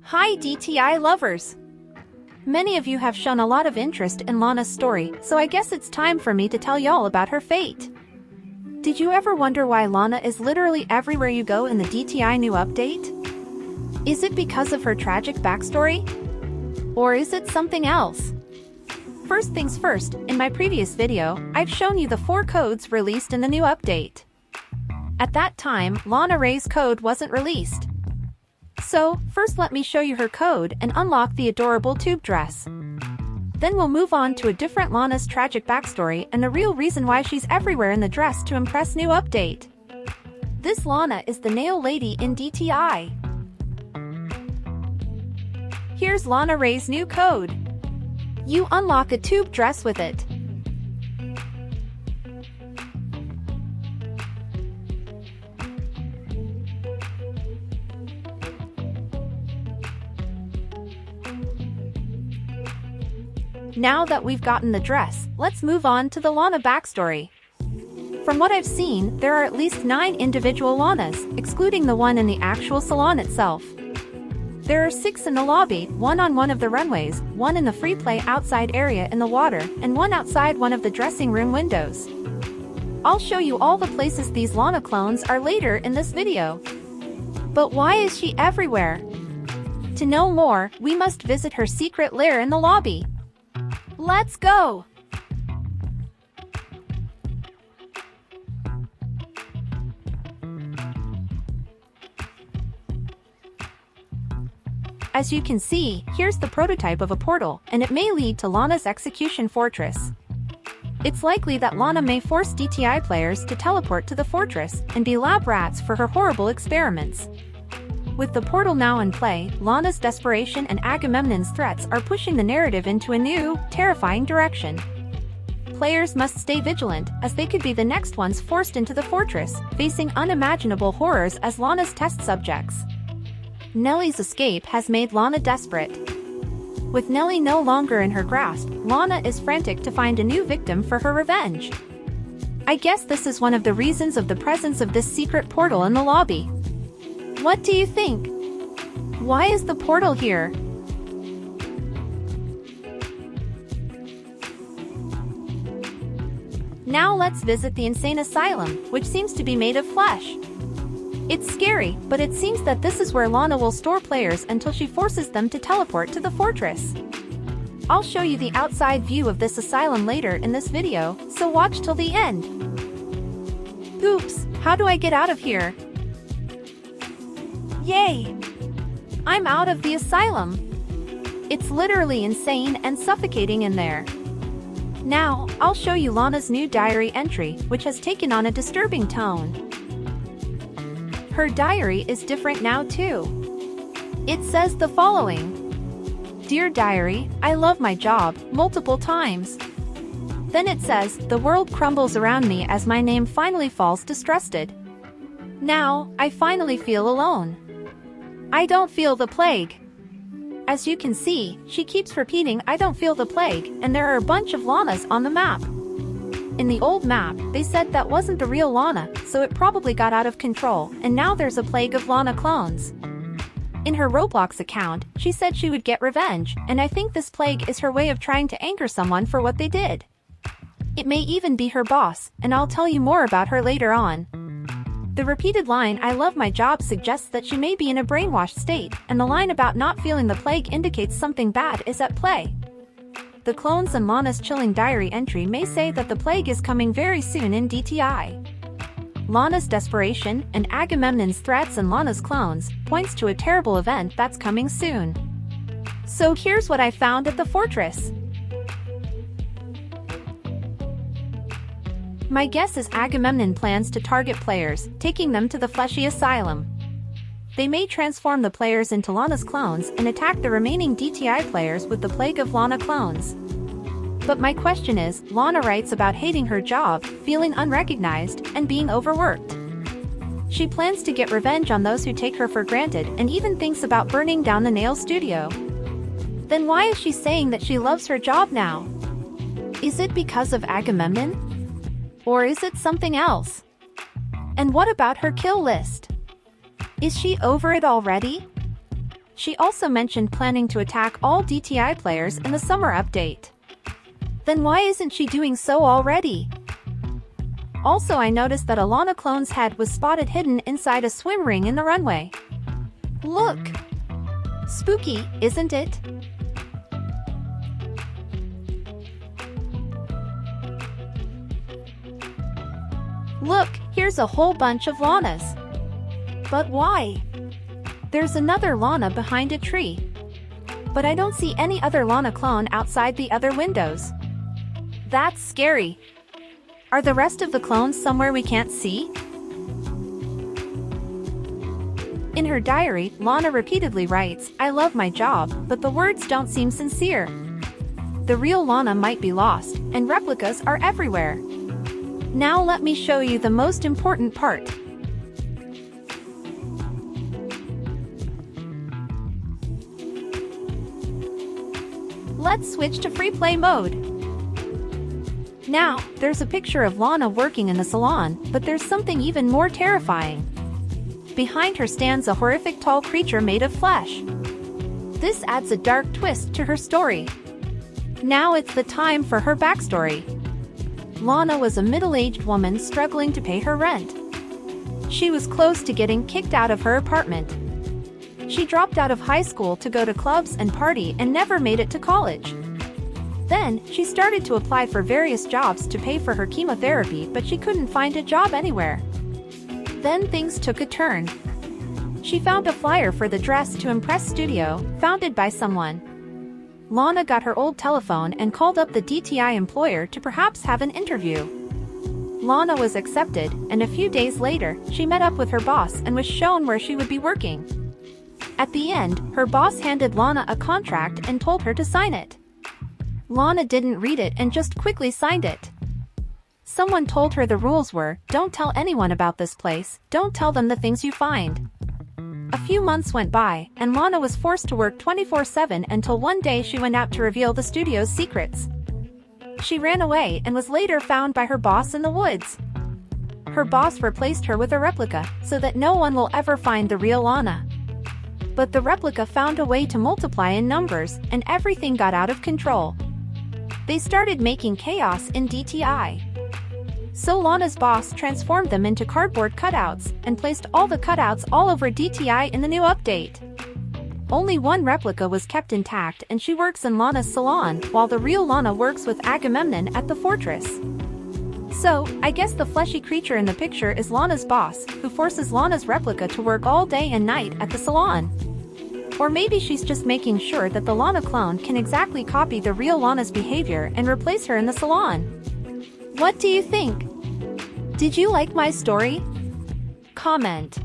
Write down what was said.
Hi DTI lovers! Many of you have shown a lot of interest in Lana's story, so I guess it's time for me to tell y'all about her fate. Did you ever wonder why Lana is literally everywhere you go in the DTI new update? Is it because of her tragic backstory? Or is it something else? First things first, in my previous video, I've shown you the 4 codes released in the new update. At that time, Lana Ray's code wasn't released. So, first let me show you her code and unlock the adorable tube dress. Then we'll move on to a different Lana's tragic backstory and the real reason why she's everywhere in the dress to impress new update. This Lana is the nail lady in DTI. Here's Lana Ray's new code. You unlock a tube dress with it. Now that we've gotten the dress, let's move on to the Lana backstory. From what I've seen, there are at least 9 individual Lanas, excluding the one in the actual salon itself. There are 6 in the lobby, 1 on one of the runways, 1 in the free play outside area in the water, and 1 outside one of the dressing room windows. I'll show you all the places these Lana clones are later in this video. But why is she everywhere? To know more, we must visit her secret lair in the lobby. Let's go! As you can see, here's the prototype of a portal, and it may lead to Lana's execution fortress. It's likely that Lana may force DTI players to teleport to the fortress and be lab rats for her horrible experiments. With the portal now in play, Lana's desperation and Agamemnon's threats are pushing the narrative into a new, terrifying direction. Players must stay vigilant, as they could be the next ones forced into the fortress, facing unimaginable horrors as Lana's test subjects. Nelly's escape has made Lana desperate. With Nelly no longer in her grasp, Lana is frantic to find a new victim for her revenge. I guess this is one of the reasons of the presence of this secret portal in the lobby. What do you think? Why is the portal here? Now let's visit the insane asylum, which seems to be made of flesh. It's scary, but it seems that this is where Lana will store players until she forces them to teleport to the fortress. I'll show you the outside view of this asylum later in this video, so watch till the end. Oops, how do I get out of here? Yay! I'm out of the asylum. It's literally insane and suffocating in there. Now, I'll show you Lana's new diary entry, which has taken on a disturbing tone. Her diary is different now too. It says the following. Dear diary, I love my job, multiple times. Then it says, the world crumbles around me as my name finally falls distrusted. Now, I finally feel alone. I don't feel the plague. As you can see, she keeps repeating I don't feel the plague, and there are a bunch of Lanas on the map. In the old map, they said that wasn't the real Lana, so it probably got out of control, and now there's a plague of Lana clones. In her Roblox account, she said she would get revenge, and I think this plague is her way of trying to anger someone for what they did. It may even be her boss, and I'll tell you more about her later on. The repeated line I love my job suggests that she may be in a brainwashed state, and the line about not feeling the plague indicates something bad is at play. The clones and Lana's chilling diary entry may say that the plague is coming very soon in DTI. Lana's desperation and Agamemnon's threats and Lana's clones points to a terrible event that's coming soon. So here's what I found at the fortress. My guess is Agamemnon plans to target players, taking them to the fleshy asylum. They may transform the players into Lana's clones and attack the remaining DTI players with the plague of Lana clones. But my question is, Lana writes about hating her job, feeling unrecognized, and being overworked. She plans to get revenge on those who take her for granted and even thinks about burning down the nail studio. Then why is she saying that she loves her job now? Is it because of Agamemnon? Or is it something else? And what about her kill list? Is she over it already? She also mentioned planning to attack all DTI players in the summer update. Then why isn't she doing so already? Also, I noticed that a Lana clone's head was spotted hidden inside a swim ring in the runway. Look! Spooky, isn't it? Look, here's a whole bunch of Lanas. But why? There's another Lana behind a tree. But I don't see any other Lana clone outside the other windows. That's scary. Are the rest of the clones somewhere we can't see? In her diary, Lana repeatedly writes, "I love my job," but the words don't seem sincere. The real Lana might be lost, and replicas are everywhere. Now let me show you the most important part. Let's switch to free play mode. Now, there's a picture of Lana working in the salon, but there's something even more terrifying. Behind her stands a horrific tall creature made of flesh. This adds a dark twist to her story. Now it's the time for her backstory. Lana was a middle-aged woman struggling to pay her rent. She was close to getting kicked out of her apartment. She dropped out of high school to go to clubs and party and never made it to college. Then, she started to apply for various jobs to pay for her chemotherapy, but she couldn't find a job anywhere. Then things took a turn. She found a flyer for the Dress to Impress studio, founded by someone. Lana got her old telephone and called up the DTI employer to perhaps have an interview. Lana was accepted, and a few days later, she met up with her boss and was shown where she would be working. At the end, her boss handed Lana a contract and told her to sign it. Lana didn't read it and just quickly signed it. Someone told her the rules were, don't tell anyone about this place, don't tell them the things you find. A few months went by, and Lana was forced to work 24/7 until one day she went out to reveal the studio's secrets. She ran away and was later found by her boss in the woods. Her boss replaced her with a replica, so that no one will ever find the real Lana. But the replica found a way to multiply in numbers, and everything got out of control. They started making chaos in DTI. So Lana's boss transformed them into cardboard cutouts, and placed all the cutouts all over DTI in the new update. Only one replica was kept intact, and she works in Lana's salon, while the real Lana works with Agamemnon at the fortress. So, I guess the fleshy creature in the picture is Lana's boss, who forces Lana's replica to work all day and night at the salon. Or maybe she's just making sure that the Lana clone can exactly copy the real Lana's behavior and replace her in the salon. What do you think? Did you like my story? Comment.